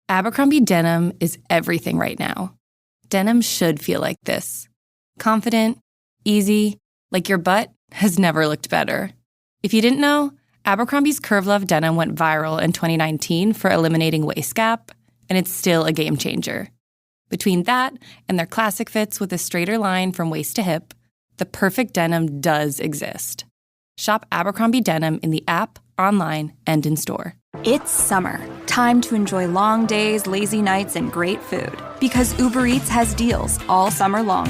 Abercrombie denim is everything right now. Denim should feel like this. Confident, easy, like your butt has never looked better. If you didn't know, Abercrombie's Curve Love denim went viral in 2019 for eliminating waist gap, and it's still a game changer. Between that and their classic fits with a straighter line from waist to hip, the perfect denim does exist. Shop Abercrombie denim in the app, online, and in store. It's summer. Time to enjoy long days, lazy nights, and great food. Because Uber Eats has deals all summer long.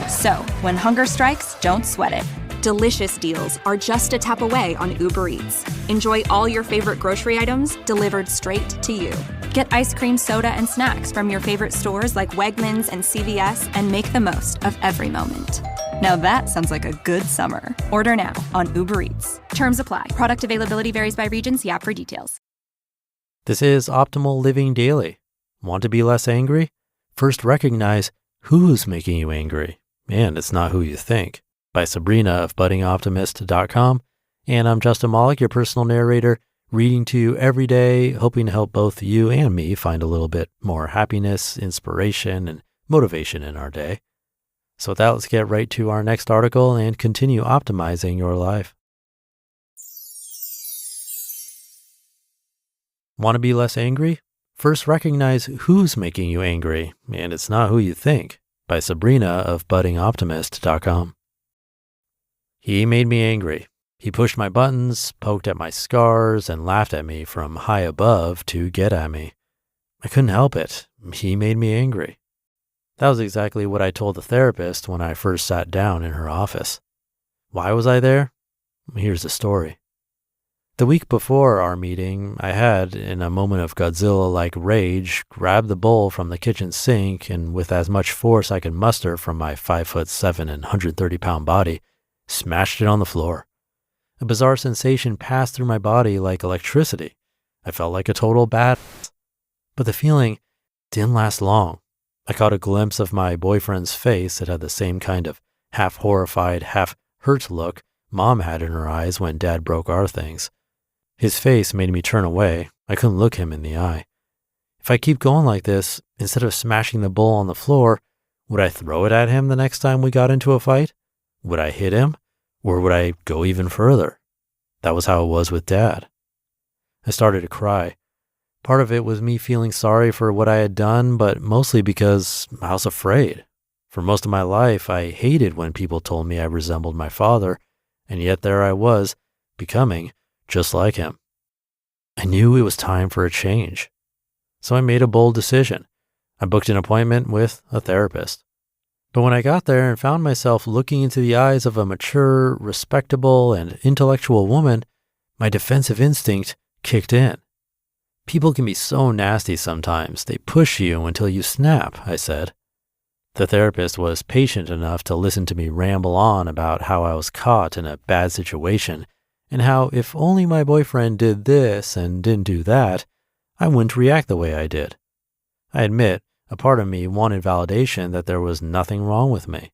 So, when hunger strikes, don't sweat it. Delicious deals are just a tap away on Uber Eats. Enjoy all your favorite grocery items delivered straight to you. Get ice cream, soda, and snacks from your favorite stores like Wegmans and CVS and make the most of every moment. Now that sounds like a good summer. Order now on Uber Eats. Terms apply. Product availability varies by region. See app for details. This is Optimal Living Daily. Want to be less angry? First recognize who's making you angry, and it's not who you think. By Sabrina of buddingoptimist.com. And I'm Justin Malik, your personal narrator, reading to you every day, hoping to help both you and me find a little bit more happiness, inspiration, and motivation in our day. So with that, let's get right to our next article and continue optimizing your life. Want to be less angry? First recognize who's making you angry, and it's not who you think. By Sabrina of buddingoptimist.com. He made me angry. He pushed my buttons, poked at my scars, and laughed at me from high above to get at me. I couldn't help it. He made me angry. That was exactly what I told the therapist when I first sat down in her office. Why was I there? Here's the story. The week before our meeting, I had, in a moment of Godzilla-like rage, grabbed the bowl from the kitchen sink and with as much force I could muster from my 5'7" and 130-pound body, smashed it on the floor. A bizarre sensation passed through my body like electricity. I felt like a total badass. But the feeling didn't last long. I caught a glimpse of my boyfriend's face that had the same kind of half-horrified, half-hurt look Mom had in her eyes when Dad broke our things. His face made me turn away. I couldn't look him in the eye. If I keep going like this, instead of smashing the bowl on the floor, would I throw it at him the next time we got into a fight? Would I hit him? Or would I go even further? That was how it was with Dad. I started to cry. Part of it was me feeling sorry for what I had done, but mostly because I was afraid. For most of my life, I hated when people told me I resembled my father, and yet there I was, becoming just like him. I knew it was time for a change. So I made a bold decision. I booked an appointment with a therapist. But when I got there and found myself looking into the eyes of a mature, respectable, and intellectual woman, my defensive instinct kicked in. People can be so nasty sometimes. They push you until you snap, I said. The therapist was patient enough to listen to me ramble on about how I was caught in a bad situation and how if only my boyfriend did this and didn't do that, I wouldn't react the way I did. I admit, a part of me wanted validation that there was nothing wrong with me.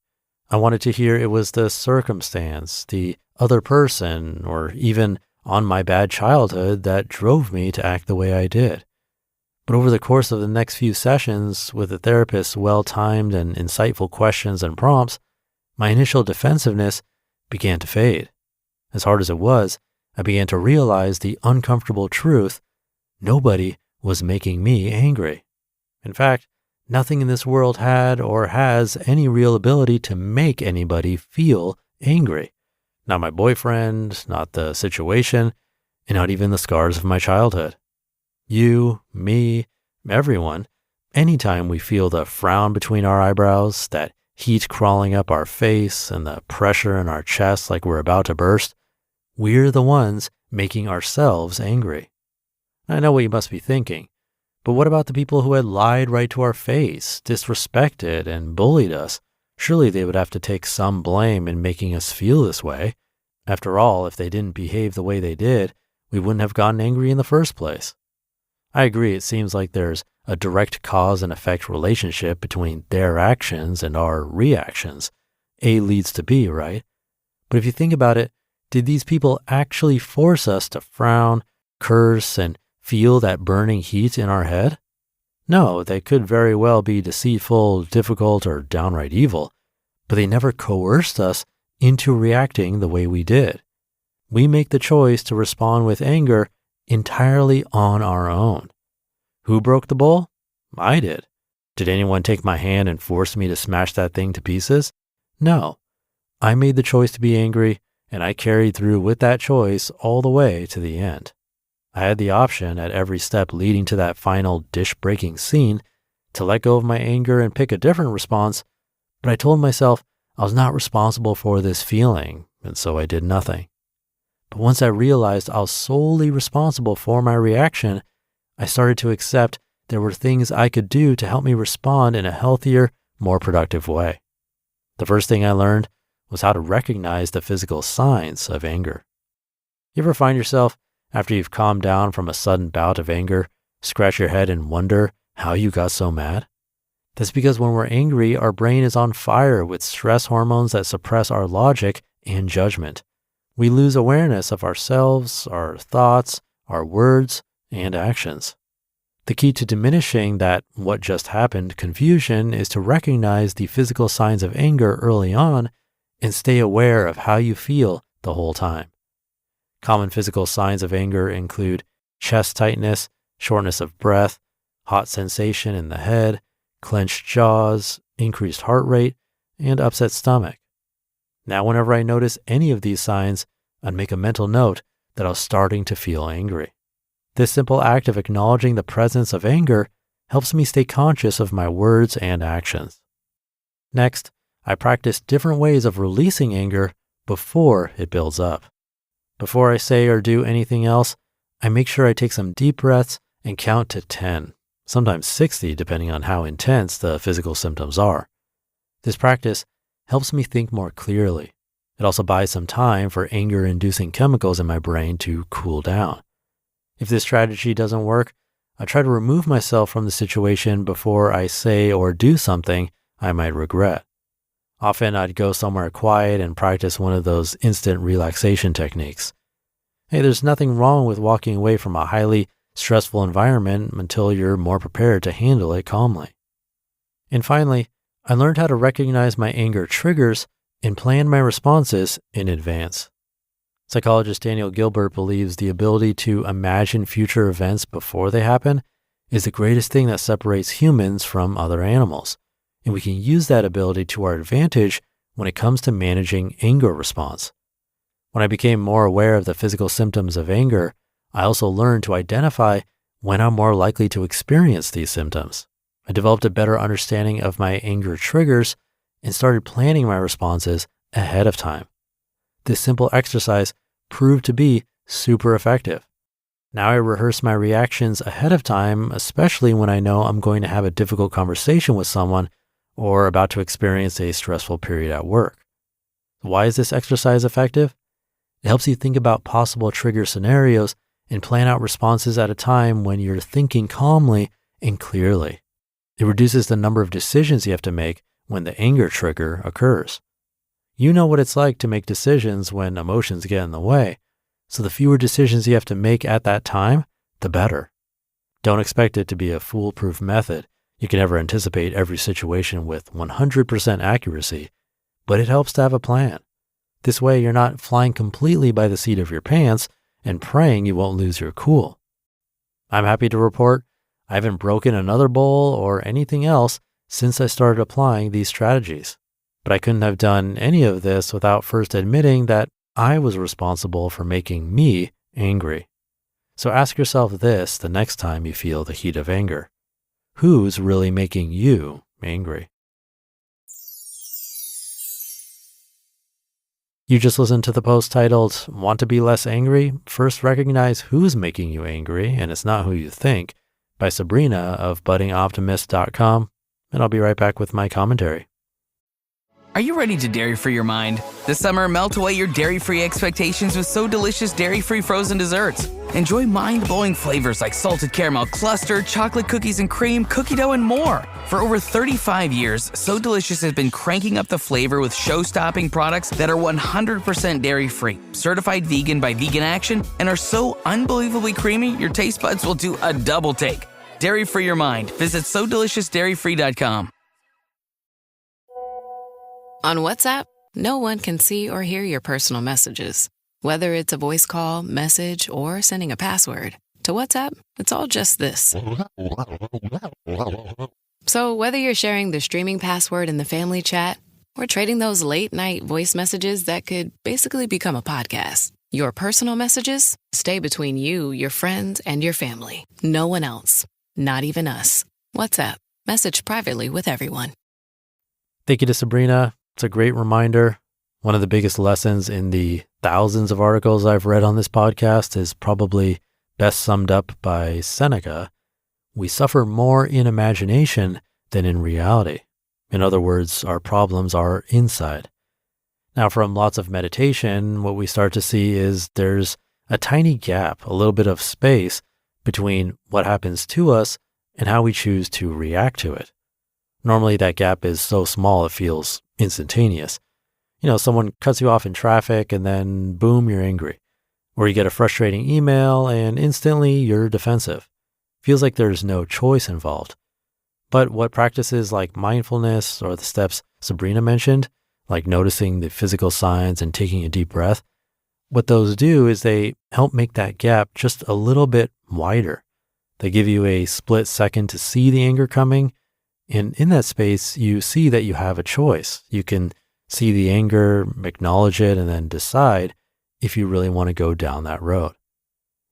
I wanted to hear it was the circumstance, the other person, or even on my bad childhood that drove me to act the way I did. But over the course of the next few sessions, with the therapist's well-timed and insightful questions and prompts, my initial defensiveness began to fade. As hard as it was, I began to realize the uncomfortable truth: nobody was making me angry. In fact, nothing in this world had or has any real ability to make anybody feel angry. Not my boyfriend, not the situation, and not even the scars of my childhood. You, me, everyone, anytime we feel the frown between our eyebrows, that heat crawling up our face, and the pressure in our chest like we're about to burst, we're the ones making ourselves angry. I know what you must be thinking, but what about the people who had lied right to our face, disrespected, and bullied us? Surely they would have to take some blame in making us feel this way. After all, if they didn't behave the way they did, we wouldn't have gotten angry in the first place. I agree, it seems like there's a direct cause and effect relationship between their actions and our reactions. A leads to B, right? But if you think about it, did these people actually force us to frown, curse, and feel that burning heat in our head? No, they could very well be deceitful, difficult, or downright evil, but they never coerced us into reacting the way we did. We make the choice to respond with anger entirely on our own. Who broke the bowl? I did. Did anyone take my hand and force me to smash that thing to pieces? No. I made the choice to be angry, and I carried through with that choice all the way to the end. I had the option at every step leading to that final dish-breaking scene to let go of my anger and pick a different response, but I told myself I was not responsible for this feeling, and so I did nothing. But once I realized I was solely responsible for my reaction, I started to accept there were things I could do to help me respond in a healthier, more productive way. The first thing I learned was how to recognize the physical signs of anger. You ever find yourself, after you've calmed down from a sudden bout of anger, scratch your head and wonder how you got so mad? That's because when we're angry, our brain is on fire with stress hormones that suppress our logic and judgment. We lose awareness of ourselves, our thoughts, our words, and actions. The key to diminishing that what just happened confusion is to recognize the physical signs of anger early on and stay aware of how you feel the whole time. Common physical signs of anger include chest tightness, shortness of breath, hot sensation in the head, clenched jaws, increased heart rate, and upset stomach. Now, whenever I notice any of these signs, I'd make a mental note that I was starting to feel angry. This simple act of acknowledging the presence of anger helps me stay conscious of my words and actions. Next, I practice different ways of releasing anger before it builds up. Before I say or do anything else, I make sure I take some deep breaths and count to 10, sometimes 60 depending on how intense the physical symptoms are. This practice helps me think more clearly. It also buys some time for anger-inducing chemicals in my brain to cool down. If this strategy doesn't work, I try to remove myself from the situation before I say or do something I might regret. Often I'd go somewhere quiet and practice one of those instant relaxation techniques. Hey, there's nothing wrong with walking away from a highly stressful environment until you're more prepared to handle it calmly. And finally, I learned how to recognize my anger triggers and plan my responses in advance. Psychologist Daniel Gilbert believes the ability to imagine future events before they happen is the greatest thing that separates humans from other animals, and we can use that ability to our advantage when it comes to managing anger response. When I became more aware of the physical symptoms of anger, I also learned to identify when I'm more likely to experience these symptoms. I developed a better understanding of my anger triggers and started planning my responses ahead of time. This simple exercise proved to be super effective. Now I rehearse my reactions ahead of time, especially when I know I'm going to have a difficult conversation with someone or about to experience a stressful period at work. Why is this exercise effective? It helps you think about possible trigger scenarios and plan out responses at a time when you're thinking calmly and clearly. It reduces the number of decisions you have to make when the anger trigger occurs. You know what it's like to make decisions when emotions get in the way, so the fewer decisions you have to make at that time, the better. Don't expect it to be a foolproof method. You can never anticipate every situation with 100% accuracy, but it helps to have a plan. This way, you're not flying completely by the seat of your pants and praying you won't lose your cool. I'm happy to report I haven't broken another bowl or anything else since I started applying these strategies. But I couldn't have done any of this without first admitting that I was responsible for making me angry. So ask yourself this the next time you feel the heat of anger. Who's really making you angry? You just listened to the post titled, Want to Be Less Angry? First recognize who's making you angry, and it's not who you think, by Sabrina of buddingoptimist.com, and I'll be right back with my commentary. Are you ready to dairy-free your mind? This summer, melt away your dairy-free expectations with So Delicious dairy-free frozen desserts. Enjoy mind-blowing flavors like salted caramel cluster, chocolate cookies and cream, cookie dough, and more. For over 35 years, So Delicious has been cranking up the flavor with show-stopping products that are 100% dairy-free, certified vegan by Vegan Action, and are so unbelievably creamy, your taste buds will do a double take. Dairy Free Your Mind. Visit SoDeliciousDairyFree.com. On WhatsApp, no one can see or hear your personal messages. Whether it's a voice call, message, or sending a password. To WhatsApp, it's all just this. So whether you're sharing the streaming password in the family chat or trading those late-night voice messages that could basically become a podcast, your personal messages stay between you, your friends, and your family. No one else. Not even us. WhatsApp. Message privately with everyone. Thank you to Sabrina. It's a great reminder. One of the biggest lessons in the thousands of articles I've read on this podcast is probably best summed up by Seneca. We suffer more in imagination than in reality. In other words, our problems are inside. Now, from lots of meditation, what we start to see is there's a tiny gap, a little bit of space between what happens to us and how we choose to react to it. Normally, that gap is so small it feels instantaneous. Someone cuts you off in traffic and then boom, you're angry. Or you get a frustrating email and instantly you're defensive. Feels like there's no choice involved. But what practices like mindfulness or the steps Sabrina mentioned, like noticing the physical signs and taking a deep breath, what those do is they help make that gap just a little bit wider. They give you a split second to see the anger coming. And in that space, you see that you have a choice. You can see the anger, acknowledge it, and then decide if you really want to go down that road.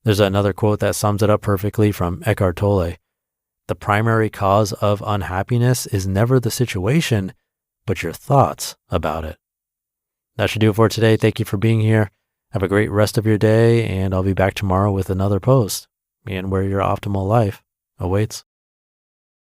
There's another quote that sums it up perfectly from Eckhart Tolle. The primary cause of unhappiness is never the situation, but your thoughts about it. That should do it for today. Thank you for being here. Have a great rest of your day, and I'll be back tomorrow with another post and where your optimal life awaits.